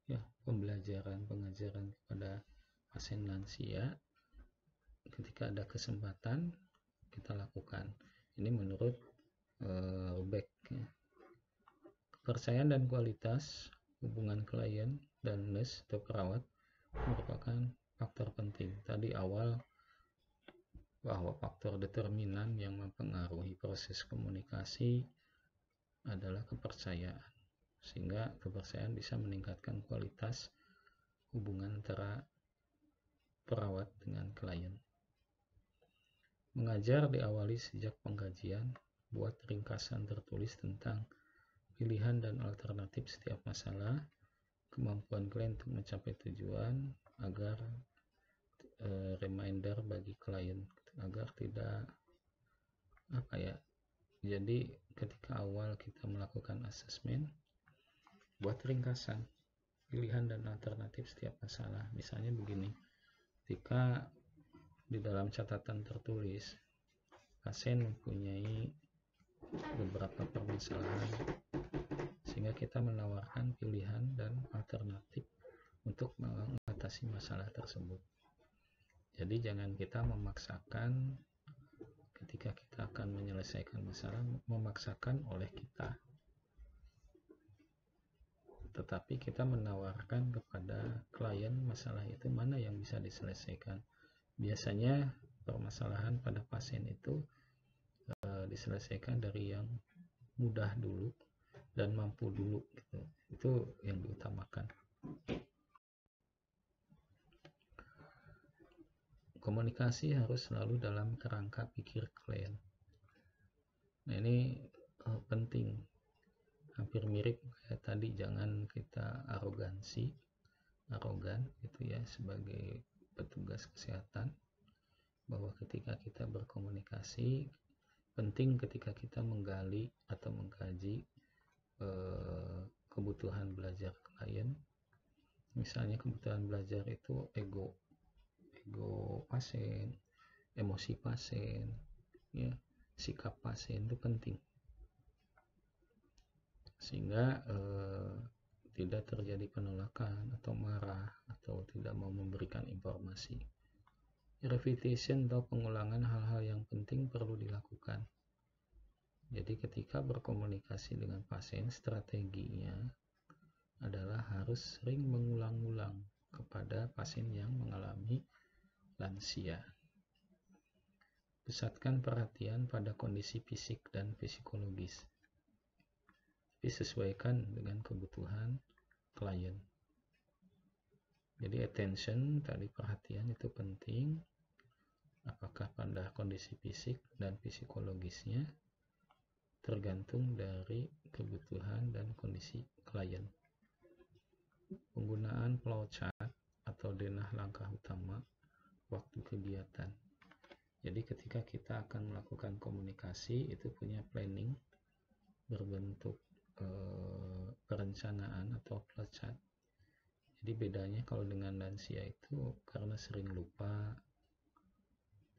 ya, pembelajaran, pengajaran kepada pasien lansia, ketika ada kesempatan kita lakukan. Ini menurut Beck. Ya. Kepercayaan dan kualitas hubungan klien dan nurse atau perawat merupakan faktor penting. Tadi awal bahwa faktor determinan yang mempengaruhi proses komunikasi adalah kepercayaan, sehingga kepercayaan bisa meningkatkan kualitas hubungan antara perawat dengan klien. Mengajar diawali sejak pengkajian, buat ringkasan tertulis tentang pilihan dan alternatif setiap masalah, kemampuan klien untuk mencapai tujuan, agar reminder bagi klien agar tidak jadi ketika awal kita melakukan asesmen, buat ringkasan pilihan dan alternatif setiap masalah. Misalnya begini, ketika di dalam catatan tertulis pasien mempunyai beberapa permasalahan, sehingga kita menawarkan pilihan dan alternatif untuk mengatasi masalah tersebut. Jadi jangan kita memaksakan ketika kita akan menyelesaikan masalah, memaksakan oleh kita, tetapi kita menawarkan kepada klien masalah itu mana yang bisa diselesaikan. Biasanya permasalahan pada pasien itu diselesaikan dari yang mudah dulu dan mampu dulu, gitu. Itu yang diutamakan. Komunikasi harus selalu dalam kerangka pikir klien. Nah, ini penting. Hampir mirip kayak tadi, jangan kita arogan gitu ya sebagai petugas kesehatan, bahwa ketika kita berkomunikasi penting ketika kita menggali atau mengkaji kebutuhan belajar klien. Misalnya kebutuhan belajar itu ego pasien, emosi pasien, ya, sikap pasien itu penting, sehingga tidak terjadi penolakan atau marah atau tidak mau memberikan informasi. Repetition atau pengulangan hal-hal yang penting perlu dilakukan. Jadi ketika berkomunikasi dengan pasien, strateginya adalah harus sering mengulang-ulang kepada pasien yang mengalami lansia. Pusatkan perhatian pada kondisi fisik dan psikologis, disesuaikan dengan kebutuhan klien. Jadi attention, tadi perhatian itu penting, apakah pada kondisi fisik dan psikologisnya tergantung dari kebutuhan dan kondisi klien. Penggunaan flowchart atau denah langkah utama waktu kegiatan. Jadi ketika kita akan melakukan komunikasi, itu punya planning berbentuk perencanaan atau flowchart. Jadi bedanya kalau dengan lansia itu karena sering lupa,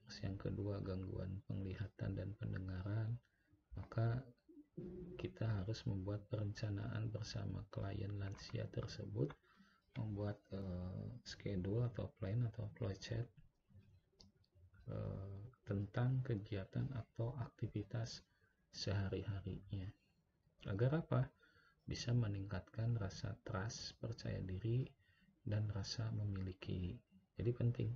terus yang kedua gangguan penglihatan dan pendengaran, maka kita harus membuat perencanaan bersama klien lansia tersebut, membuat schedule atau plan atau flowchart tentang kegiatan atau aktivitas sehari-harinya. Agar apa? Bisa meningkatkan rasa trust, percaya diri, dan rasa memiliki. Jadi penting.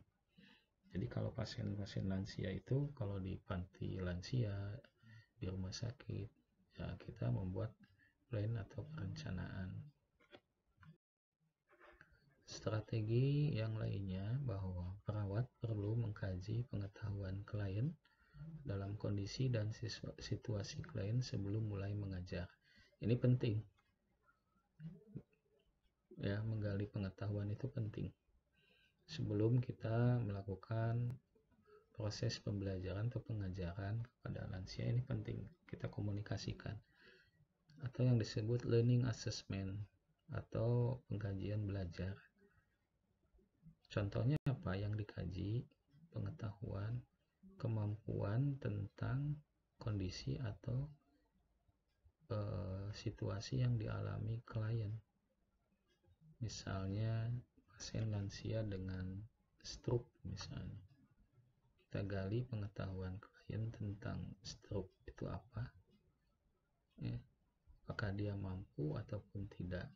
Jadi kalau pasien-pasien lansia itu, kalau di panti lansia, di rumah sakit, ya kita membuat plan atau perencanaan. Strategi yang lainnya bahwa perawat perlu mengkaji pengetahuan klien dalam kondisi dan situasi klien sebelum mulai mengajar. Ini penting. Ya, menggali pengetahuan itu penting sebelum kita melakukan proses pembelajaran atau pengajaran kepada lansia ini penting kita komunikasikan, atau yang disebut learning assessment atau pengkajian belajar. Contohnya apa yang dikaji? Pengetahuan, kemampuan tentang kondisi atau situasi yang dialami klien. Misalnya pasien lansia dengan stroke misalnya. Kita gali pengetahuan klien tentang stroke itu apa, ya, apakah dia mampu ataupun tidak,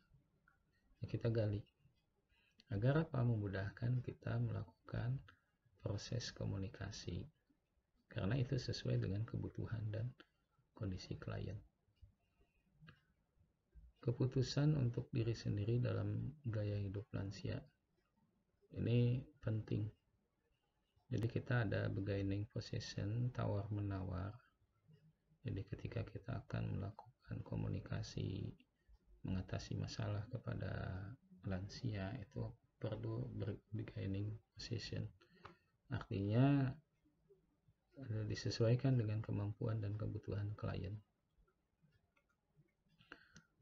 ya, kita gali agar apa? Memudahkan kita melakukan proses komunikasi karena itu sesuai dengan kebutuhan dan kondisi klien. Keputusan untuk diri sendiri dalam gaya hidup lansia ini penting. Jadi kita ada bargaining position, tawar-menawar. Jadi ketika kita akan melakukan komunikasi mengatasi masalah kepada lansia itu perlu bargaining position. Artinya disesuaikan dengan kemampuan dan kebutuhan klien.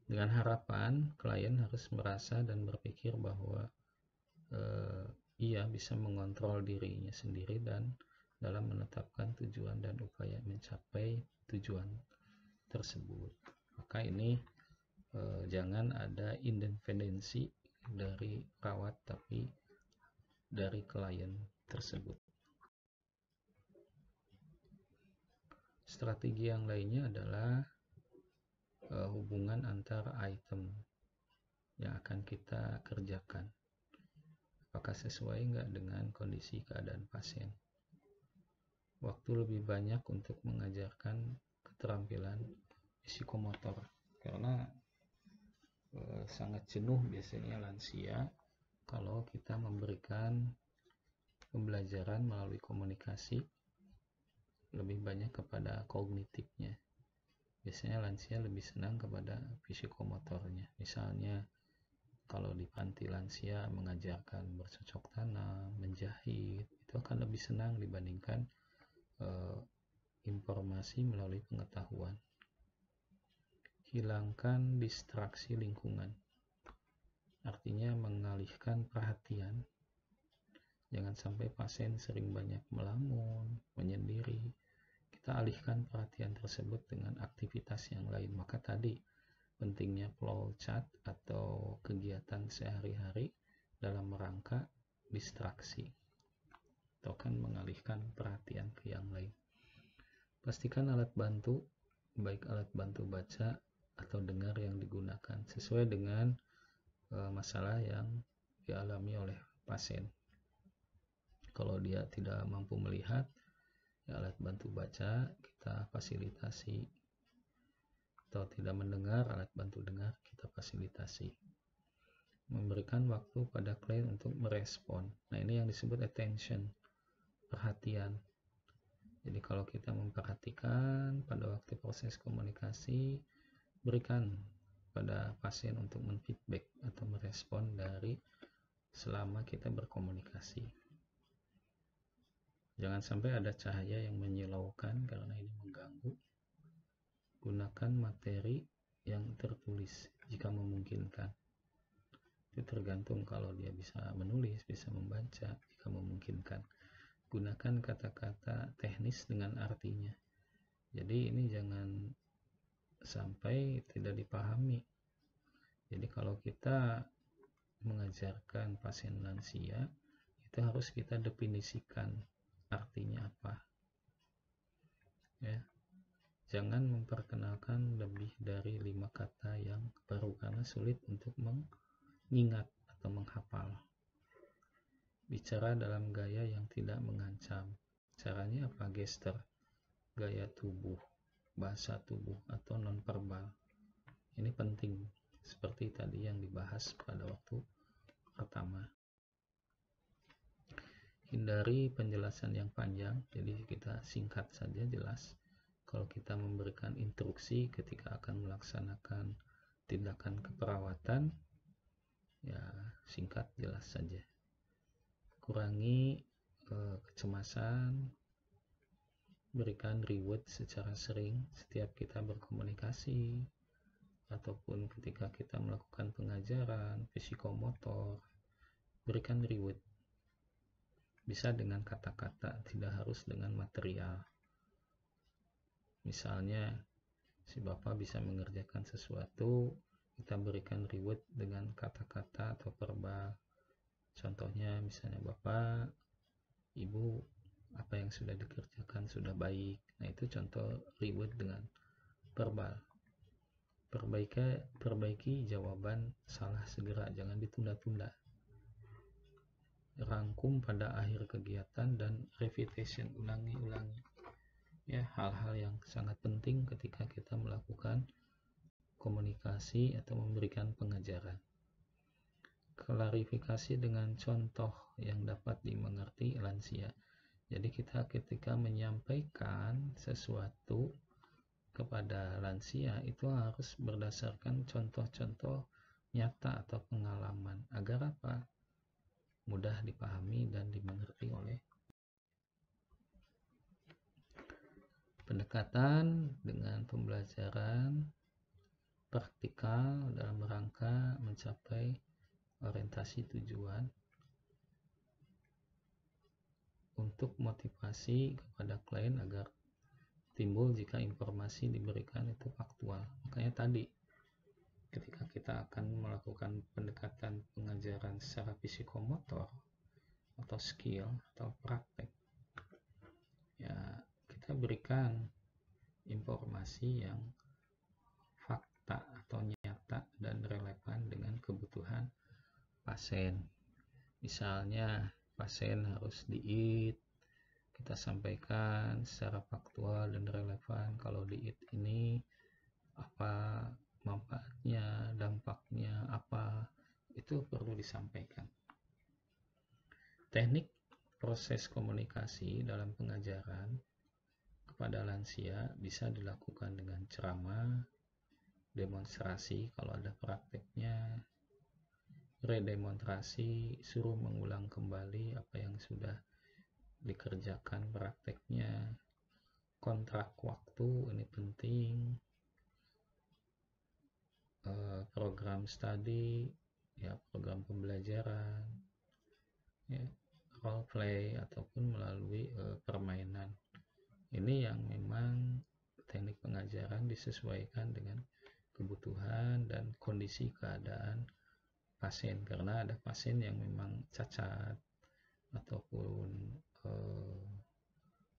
Dengan harapan klien harus merasa dan berpikir bahwa ia bisa mengontrol dirinya sendiri dan dalam menetapkan tujuan dan upaya mencapai tujuan tersebut. Maka ini jangan ada independensi dari perawat tapi dari klien tersebut. Strategi yang lainnya adalah hubungan antar item yang akan kita kerjakan. Apakah sesuai nggak dengan kondisi keadaan pasien? Waktu lebih banyak untuk mengajarkan keterampilan psikomotor karena sangat jenuh biasanya lansia kalau kita memberikan pembelajaran melalui komunikasi lebih banyak kepada kognitifnya. Biasanya lansia lebih senang kepada psikomotornya. Misalnya kalau di panti lansia mengajarkan bercocok tanam, menjahit, itu akan lebih senang dibandingkan informasi melalui pengetahuan. Hilangkan distraksi lingkungan. Artinya mengalihkan perhatian. Jangan sampai pasien sering banyak melamun, menyendiri. Kita alihkan perhatian tersebut dengan aktivitas yang lain. Maka tadi pentingnya flow chart atau kegiatan sehari-hari dalam rangka distraksi atau kan mengalihkan perhatian ke yang lain. Pastikan alat bantu, baik alat bantu baca atau dengar yang digunakan sesuai dengan masalah yang dialami oleh pasien. Kalau dia tidak mampu melihat, ya alat bantu baca kita fasilitasi, atau tidak mendengar, alat bantu dengar kita fasilitasi. Memberikan waktu pada klien untuk merespon. Nah, ini yang disebut attention, perhatian. Jadi kalau kita memperhatikan pada waktu proses komunikasi, berikan pada pasien untuk menfeedback atau merespon dari selama kita berkomunikasi. Jangan sampai ada cahaya yang menyilaukan karena ini mengganggu. Gunakan materi yang tertulis jika memungkinkan. Itu tergantung kalau dia bisa menulis, bisa membaca, jika memungkinkan. Gunakan kata-kata teknis dengan artinya. Jadi ini jangan sampai tidak dipahami. Jadi kalau kita mengajarkan pasien lansia, itu harus kita definisikan artinya apa. Ya. Jangan memperkenalkan lebih dari 5 kata yang baru karena sulit untuk mengingat atau menghafal. Bicara dalam gaya yang tidak mengancam. Caranya apa? Gestur, gaya tubuh, bahasa tubuh atau nonverbal. Ini penting seperti tadi yang dibahas pada waktu pertama. Hindari penjelasan yang panjang, jadi kita singkat saja jelas. Kalau kita memberikan instruksi ketika akan melaksanakan tindakan keperawatan, ya singkat jelas saja. Kurangi kecemasan, berikan reward secara sering setiap kita berkomunikasi, ataupun ketika kita melakukan pengajaran psikomotor, berikan reward. Bisa dengan kata-kata, tidak harus dengan material. Misalnya, si Bapak bisa mengerjakan sesuatu, kita berikan reward dengan kata-kata atau verbal. Contohnya, misalnya Bapak, Ibu, apa yang sudah dikerjakan sudah baik. Nah, itu contoh reward dengan verbal. Perbaiki jawaban salah segera, jangan ditunda-tunda. Rangkum pada akhir kegiatan dan repetition, ulangi. Ya, hal-hal yang sangat penting ketika kita melakukan komunikasi atau memberikan pengajaran. Klarifikasi dengan contoh yang dapat dimengerti lansia. Jadi kita ketika menyampaikan sesuatu kepada lansia itu harus berdasarkan contoh-contoh nyata atau pengalaman agar apa? Mudah dipahami dan dimengerti oleh. Pendekatan dengan pembelajaran praktikal dalam rangka mencapai orientasi tujuan untuk motivasi kepada klien agar timbul jika informasi diberikan itu faktual. Makanya tadi ketika kita akan melakukan pendekatan pengajaran secara psikomotor atau skill atau praktek, ya kita berikan informasi yang fakta atau nyata dan relevan dengan kebutuhan pasien. Misalnya pasien harus diet, kita sampaikan secara faktual dan relevan kalau diet ini apa manfaatnya, dampaknya apa, itu perlu disampaikan. Teknik proses komunikasi dalam pengajaran kepada lansia bisa dilakukan dengan ceramah, demonstrasi kalau ada prakteknya, redemonstrasi, suruh mengulang kembali apa yang sudah dikerjakan prakteknya, kontrak waktu ini penting, program studi, ya program pembelajaran, ya role play ataupun melalui permainan. Ini yang memang teknik pengajaran disesuaikan dengan kebutuhan dan kondisi keadaan pasien, karena ada pasien yang memang cacat ataupun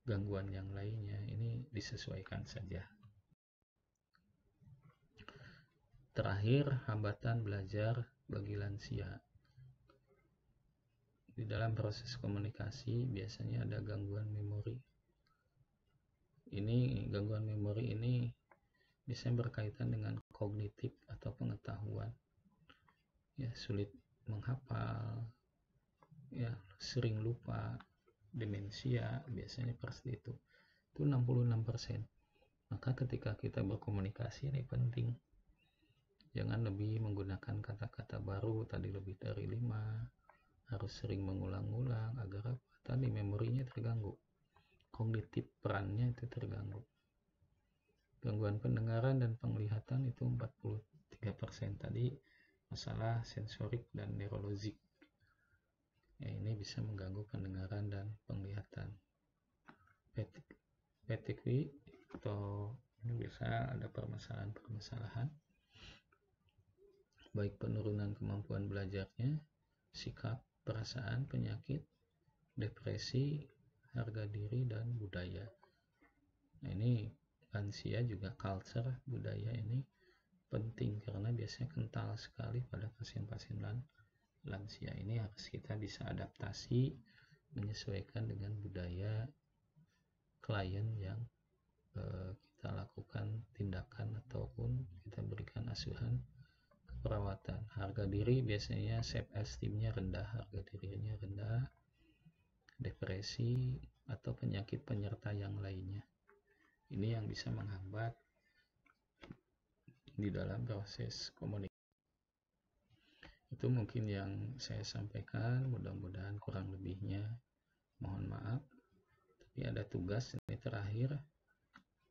gangguan yang lainnya, ini disesuaikan saja. Terakhir, hambatan belajar bagi lansia. Di dalam proses komunikasi biasanya ada gangguan memori. Gangguan memori ini biasanya berkaitan dengan kognitif atau pengetahuan. Ya, sulit menghafal, ya sering lupa, demensia biasanya seperti itu. Itu 66%. Maka ketika kita berkomunikasi ini penting. Jangan lebih menggunakan kata-kata baru, tadi lebih dari 5. Harus sering mengulang-ulang agar apa? Tadi memorinya terganggu. Kognitif perannya itu terganggu. Gangguan pendengaran dan penglihatan itu 43%. Tadi masalah sensorik dan neurologik. Ini bisa mengganggu pendengaran dan penglihatan. Fatigue atau ini bisa ada permasalahan baik penurunan kemampuan belajarnya, sikap, perasaan, penyakit, depresi, harga diri, dan budaya. Nah, ini lansia juga culture, budaya ini penting karena biasanya kental sekali pada pasien-pasien lansia. Ini harus kita bisa adaptasi menyesuaikan dengan budaya klien yang kita lakukan tindakan ataupun kita berikan asuhan perawatan. Harga diri biasanya self esteemnya rendah, harga dirinya rendah, depresi atau penyakit penyerta yang lainnya. Ini yang bisa menghambat di dalam proses komunikasi. Itu mungkin yang saya sampaikan, mudah-mudahan kurang lebihnya mohon maaf. Tapi Tapi ada tugas ini terakhir,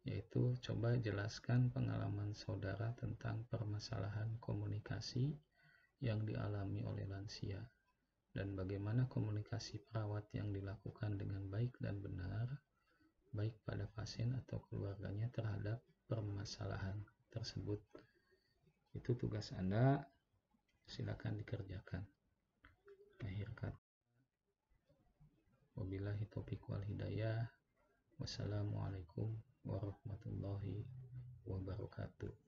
yaitu coba jelaskan pengalaman saudara tentang permasalahan komunikasi yang dialami oleh lansia dan bagaimana komunikasi perawat yang dilakukan dengan baik dan benar, baik pada pasien atau keluarganya terhadap permasalahan tersebut. Itu tugas Anda, silakan dikerjakan. Akhir kata, wabillahi taufiq wal hidayah. Wassalamualaikum warahmatullahi wabarakatuh.